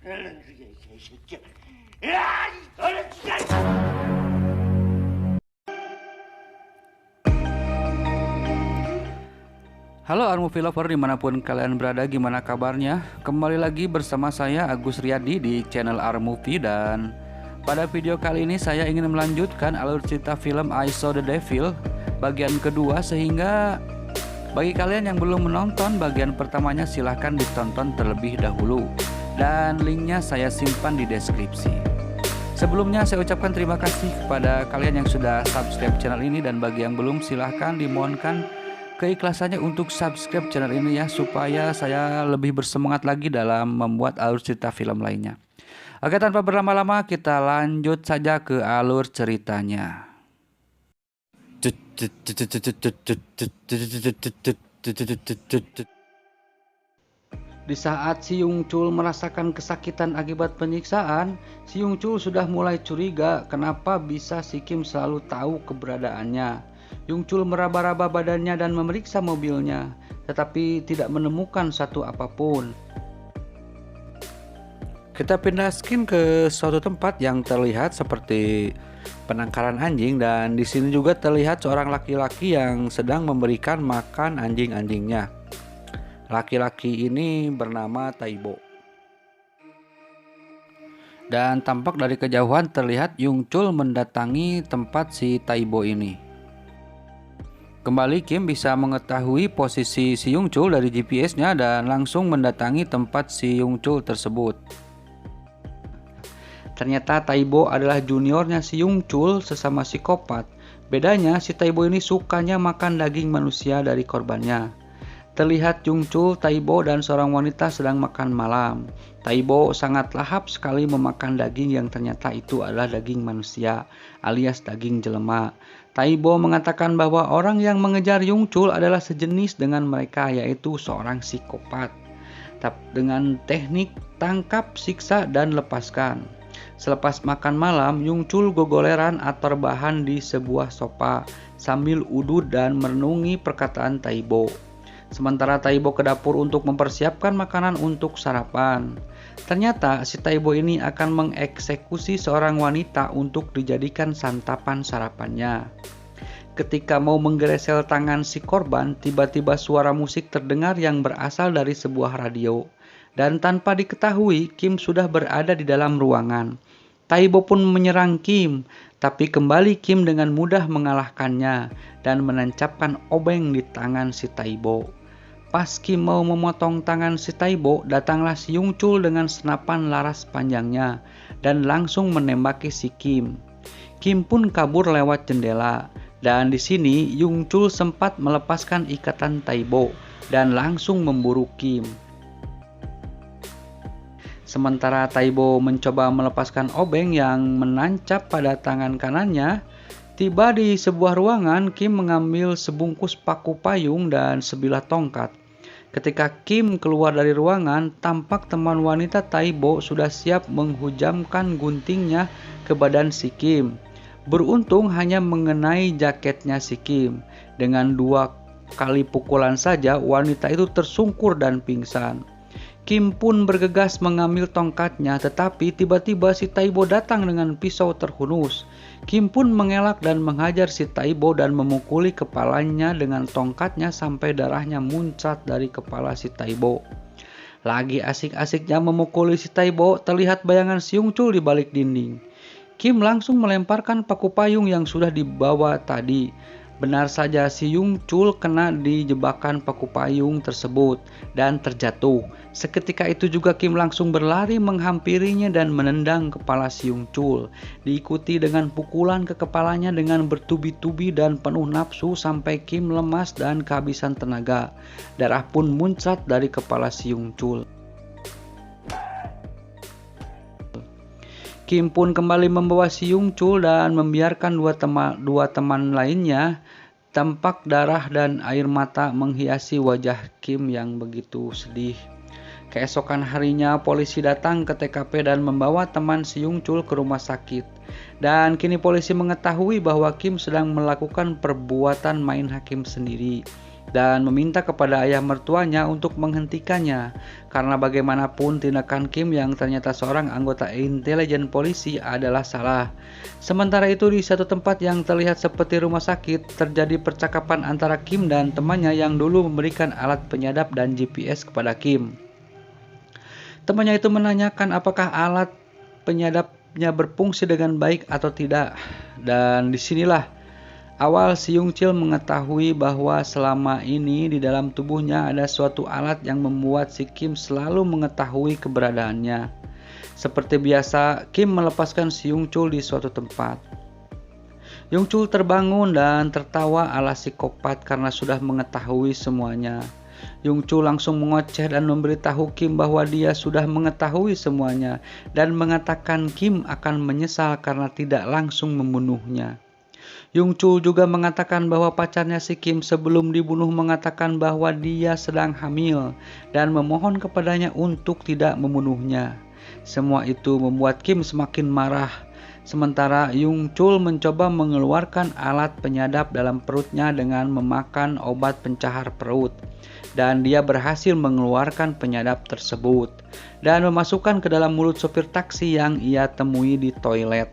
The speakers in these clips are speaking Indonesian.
Halo Art Movie Lover dimanapun kalian berada, gimana kabarnya? Kembali lagi bersama saya Agus Riyadi di channel Art Movie. Dan pada video kali ini saya ingin melanjutkan alur cerita film I Saw the Devil bagian kedua. Sehingga bagi kalian yang belum menonton bagian pertamanya, silahkan ditonton terlebih dahulu, dan linknya saya simpan di deskripsi. Sebelumnya saya ucapkan terima kasih kepada kalian yang sudah subscribe channel ini, dan bagi yang belum, silahkan dimohonkan keikhlasannya untuk subscribe channel ini ya, supaya saya lebih bersemangat lagi dalam membuat alur cerita film lainnya. Oke, tanpa berlama-lama kita lanjut saja ke alur ceritanya. Di saat Si Yung Chul merasakan kesakitan akibat penyiksaan, Si Yung Chul sudah mulai curiga kenapa bisa si Kim selalu tahu keberadaannya. Yung Chul meraba-raba badannya dan memeriksa mobilnya, tetapi tidak menemukan satu apapun. Kita pindah skin ke suatu tempat yang terlihat seperti penangkaran anjing, dan di sini juga terlihat seorang laki-laki yang sedang memberikan makan anjing-anjingnya. Laki-laki ini bernama Taibo. Dan tampak dari kejauhan terlihat Yung Chul mendatangi tempat si Taibo ini. Kembali Kim bisa mengetahui posisi si Yung Chul dari GPS-nya dan langsung mendatangi tempat si Yung Chul tersebut. Ternyata Taibo adalah juniornya si Yung Chul, sesama psikopat. Bedanya si Taibo ini sukanya makan daging manusia dari korbannya. Terlihat Yung Chul, Taibo, dan seorang wanita sedang makan malam. Taibo sangat lahap sekali memakan daging yang ternyata itu adalah daging manusia alias daging jelema. Taibo mengatakan bahwa orang yang mengejar Yung Chul adalah sejenis dengan mereka, yaitu seorang psikopat. Dengan teknik tangkap, siksa, dan lepaskan. Selepas makan malam, Yung Chul gogoleran atau rebahan di sebuah sofa sambil udut dan merenungi perkataan Taibo. Sementara Taibo ke dapur untuk mempersiapkan makanan untuk sarapan. Ternyata si Taibo ini akan mengeksekusi seorang wanita untuk dijadikan santapan sarapannya. Ketika mau menggeresel tangan si korban, tiba-tiba suara musik terdengar yang berasal dari sebuah radio. Dan tanpa diketahui, Kim sudah berada di dalam ruangan. Taibo pun menyerang Kim, tapi kembali Kim dengan mudah mengalahkannya dan menancapkan obeng di tangan si Taibo. Pas Kim mau memotong tangan si Taibo, datanglah si Yung Chul dengan senapan laras panjangnya dan langsung menembaki si Kim. Kim pun kabur lewat jendela, dan di sini Yung Chul sempat melepaskan ikatan Taibo dan langsung memburu Kim. Sementara Taibo mencoba melepaskan obeng yang menancap pada tangan kanannya, tiba di sebuah ruangan, Kim mengambil sebungkus paku payung dan sebilah tongkat. Ketika Kim keluar dari ruangan, tampak teman wanita Taibo sudah siap menghujamkan guntingnya ke badan si Kim. Beruntung hanya mengenai jaketnya si Kim. Dengan 2 kali pukulan saja, wanita itu tersungkur dan pingsan. Kim pun bergegas mengambil tongkatnya, tetapi tiba-tiba si Taibo datang dengan pisau terhunus. Kim pun mengelak dan menghajar si Taibo dan memukuli kepalanya dengan tongkatnya sampai darahnya muncrat dari kepala si Taibo. Lagi asik-asiknya memukuli si Taibo, terlihat bayangan si Yung Chul di balik dinding. Kim langsung melemparkan paku payung yang sudah dibawa tadi. Benar saja, si Yung Chul kena di jebakan paku payung tersebut dan terjatuh. Seketika itu juga Kim langsung berlari menghampirinya dan menendang kepala si Yung Chul. Diikuti dengan pukulan ke kepalanya dengan bertubi-tubi dan penuh nafsu sampai Kim lemas dan kehabisan tenaga. Darah pun muncrat dari kepala si Yung Chul. Kim pun kembali membawa si Yung Chul dan membiarkan dua teman lainnya. Tampak darah dan air mata menghiasi wajah Kim yang begitu sedih. Keesokan harinya polisi datang ke TKP dan membawa teman si Yung Chul ke rumah sakit. Dan kini polisi mengetahui bahwa Kim sedang melakukan perbuatan main hakim sendiri. dan meminta kepada ayah mertuanya untuk menghentikannya, karena bagaimanapun tindakan Kim yang ternyata seorang anggota intelijen polisi adalah salah. Sementara itu di satu tempat yang terlihat seperti rumah sakit, terjadi percakapan antara Kim dan temannya yang dulu memberikan alat penyadap dan GPS kepada Kim. Temannya itu menanyakan apakah alat penyadapnya berfungsi dengan baik atau tidak, dan disinilah awal si Yung-chil mengetahui bahwa selama ini di dalam tubuhnya ada suatu alat yang membuat si Kim selalu mengetahui keberadaannya. Seperti biasa, Kim melepaskan si Yung-chul di suatu tempat. Yung-chul terbangun dan tertawa ala psikopat karena sudah mengetahui semuanya. Yung-chul langsung mengoceh dan memberitahu Kim bahwa dia sudah mengetahui semuanya dan mengatakan Kim akan menyesal karena tidak langsung membunuhnya. Yung-chul juga mengatakan bahwa pacarnya si Kim sebelum dibunuh mengatakan bahwa dia sedang hamil dan memohon kepadanya untuk tidak membunuhnya. Semua itu membuat Kim semakin marah. Sementara Yung-chul mencoba mengeluarkan alat penyadap dalam perutnya dengan memakan obat pencahar perut. Dan dia berhasil mengeluarkan penyadap tersebut dan memasukkan ke dalam mulut sopir taksi yang ia temui di toilet.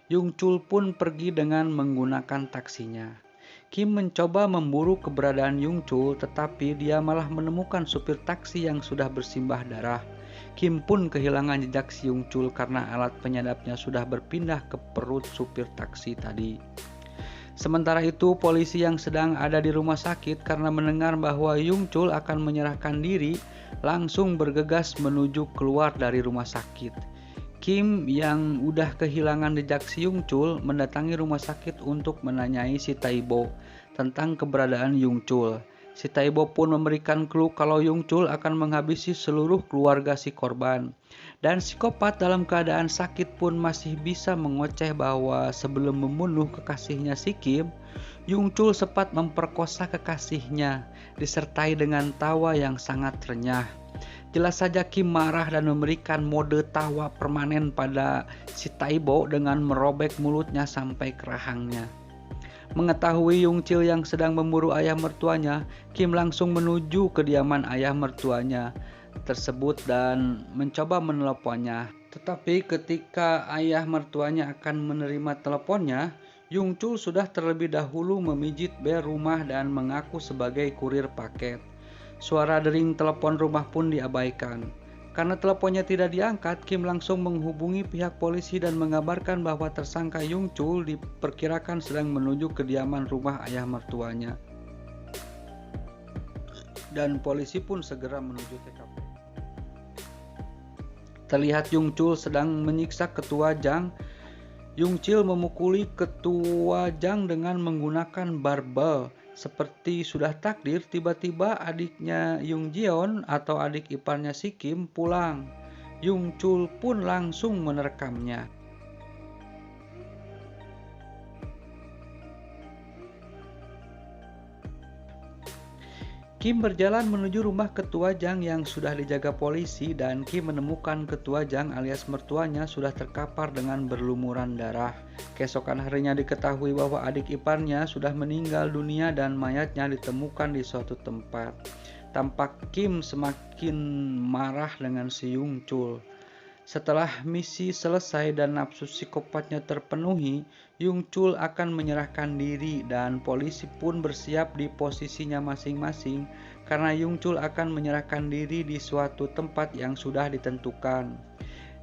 Yung-chul pun pergi dengan menggunakan taksinya. Kim mencoba memburu keberadaan Yung-chul, tetapi dia malah menemukan supir taksi yang sudah bersimbah darah. Kim pun kehilangan jejak si Yung-chul karena alat penyadapnya sudah berpindah ke perut supir taksi tadi. Sementara itu, polisi yang sedang ada di rumah sakit karena mendengar bahwa Yung-chul akan menyerahkan diri, langsung bergegas menuju keluar dari rumah sakit. Kim yang udah kehilangan jejak si Yung-chul mendatangi rumah sakit untuk menanyai si Tae-bo tentang keberadaan Yung-chul. Si Tae-bo pun memberikan clue kalau Yung-chul akan menghabisi seluruh keluarga si korban. Dan psikopat dalam keadaan sakit pun masih bisa mengoceh bahwa sebelum membunuh kekasihnya si Kim, Yung-chul sempat memperkosa kekasihnya, disertai dengan tawa yang sangat renyah. Jelas saja Kim marah dan memberikan mode tawa permanen pada si Tae-bo dengan merobek mulutnya sampai ke rahangnya. Mengetahui Yung-chul yang sedang memburu ayah mertuanya, Kim langsung menuju kediaman ayah mertuanya tersebut dan mencoba meneleponnya. Tetapi ketika ayah mertuanya akan menerima teleponnya, Yung-chul sudah terlebih dahulu memijit bel rumah dan mengaku sebagai kurir paket. Suara dering telepon rumah pun diabaikan. Karena teleponnya tidak diangkat, Kim langsung menghubungi pihak polisi dan mengabarkan bahwa tersangka Yung-chul diperkirakan sedang menuju kediaman rumah ayah mertuanya. Dan polisi pun segera menuju TKP. Terlihat Yung-chul sedang menyiksa ketua Jang. Yung-chul memukuli ketua Jang dengan menggunakan barbel. Seperti sudah takdir, tiba-tiba adiknya Yung-jeon atau adik iparnya si Kim pulang. Yung-chul pun langsung menerkamnya. Kim berjalan menuju rumah ketua Jang yang sudah dijaga polisi dan Kim menemukan ketua Jang alias mertuanya sudah terkapar dengan berlumuran darah. Keesokan harinya diketahui bahwa adik iparnya sudah meninggal dunia dan mayatnya ditemukan di suatu tempat. Tampak Kim semakin marah dengan si Yung-chul. Setelah misi selesai dan nafsu psikopatnya terpenuhi, Yung-chul akan menyerahkan diri dan polisi pun bersiap di posisinya masing-masing karena Yung-chul akan menyerahkan diri di suatu tempat yang sudah ditentukan.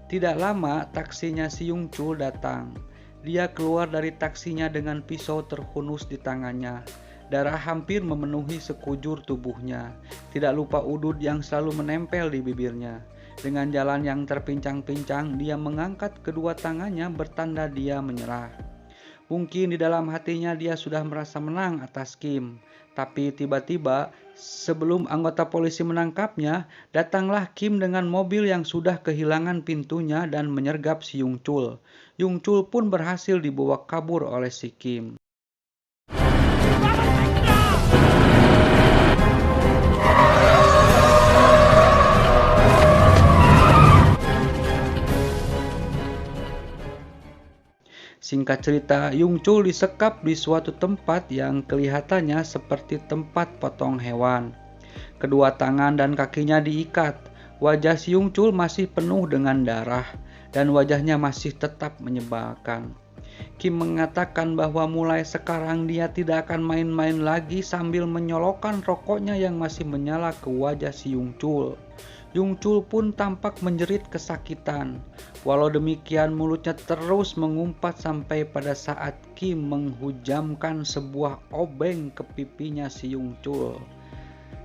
Tidak lama taksinya si Yung-chul datang. Dia keluar dari taksinya dengan pisau terhunus di tangannya. Darah hampir memenuhi sekujur tubuhnya. Tidak lupa udud yang selalu menempel di bibirnya. Dengan jalan yang terpincang-pincang, dia mengangkat kedua tangannya bertanda dia menyerah. Mungkin di dalam hatinya dia sudah merasa menang atas Kim. Tapi tiba-tiba, sebelum anggota polisi menangkapnya, datanglah Kim dengan mobil yang sudah kehilangan pintunya dan menyergap si Yung-chul. Yung-chul pun berhasil dibawa kabur oleh si Kim. Singkat cerita, Yung Chul disekap di suatu tempat yang kelihatannya seperti tempat potong hewan. Kedua tangan dan kakinya diikat. Wajah si Yung Chul masih penuh dengan darah dan wajahnya masih tetap menyebalkan. Kim mengatakan bahwa mulai sekarang dia tidak akan main-main lagi sambil menyolokkan rokoknya yang masih menyala ke wajah si Yung Chul. Yung Chul pun tampak menjerit kesakitan. Walau demikian, mulutnya terus mengumpat sampai pada saat Kim menghujamkan sebuah obeng ke pipinya si Yung Chul.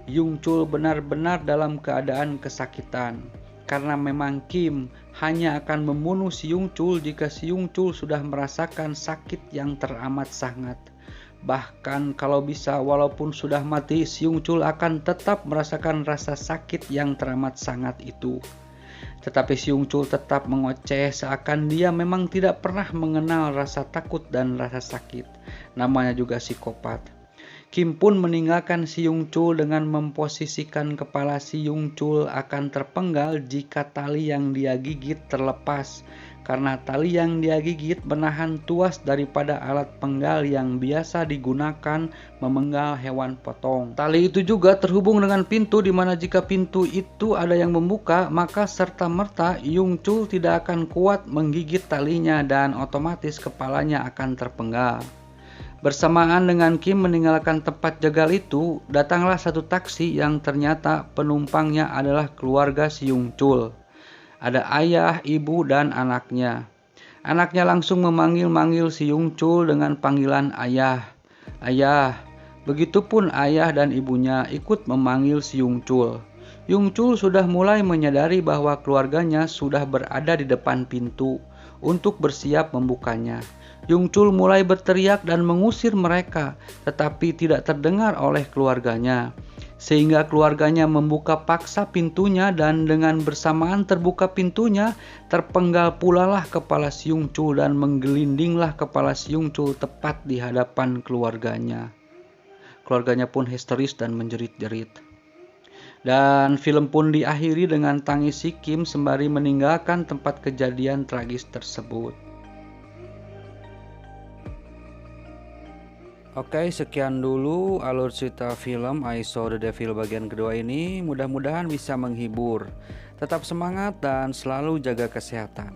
Yung Chul benar-benar dalam keadaan kesakitan, karena memang Kim hanya akan membunuh si Yung Chul jika si Yung Chul sudah merasakan sakit yang teramat sangat. Bahkan kalau bisa, walaupun sudah mati, si Yung Chul akan tetap merasakan rasa sakit yang teramat sangat itu. Tetapi si Yung Chul tetap mengoceh seakan dia memang tidak pernah mengenal rasa takut dan rasa sakit. Namanya juga psikopat. Kim pun meninggalkan si Yung Chul dengan memposisikan kepala si Yung Chul akan terpenggal jika tali yang dia gigit terlepas, karena tali yang dia gigit menahan tuas daripada alat penggal yang biasa digunakan memenggal hewan potong. Tali itu juga terhubung dengan pintu, di mana jika pintu itu ada yang membuka, maka serta-merta Yung Chul tidak akan kuat menggigit talinya dan otomatis kepalanya akan terpenggal. Bersamaan dengan Kim meninggalkan tempat jagal itu, datanglah satu taksi yang ternyata penumpangnya adalah keluarga si Yung Chul. Ada ayah, ibu, dan anaknya. Anaknya langsung memanggil-manggil si Yung Chul dengan panggilan ayah. Ayah. Begitupun ayah dan ibunya ikut memanggil si Yung Chul. Yung Chul sudah mulai menyadari bahwa keluarganya sudah berada di depan pintu untuk bersiap membukanya. Yung Chul mulai berteriak dan mengusir mereka, tetapi tidak terdengar oleh keluarganya. Sehingga keluarganya membuka paksa pintunya, dan dengan bersamaan terbuka pintunya, terpenggal pulalah kepala si Yung Chul dan menggelindinglah kepala si Yung Chul tepat di hadapan keluarganya. Keluarganya pun histeris dan menjerit-jerit. Dan film pun diakhiri dengan tangis si Kim sembari meninggalkan tempat kejadian tragis tersebut. Oke, sekian dulu alur cerita film I Saw the Devil bagian kedua ini. Mudah-mudahan bisa menghibur. Tetap semangat dan selalu jaga kesehatan.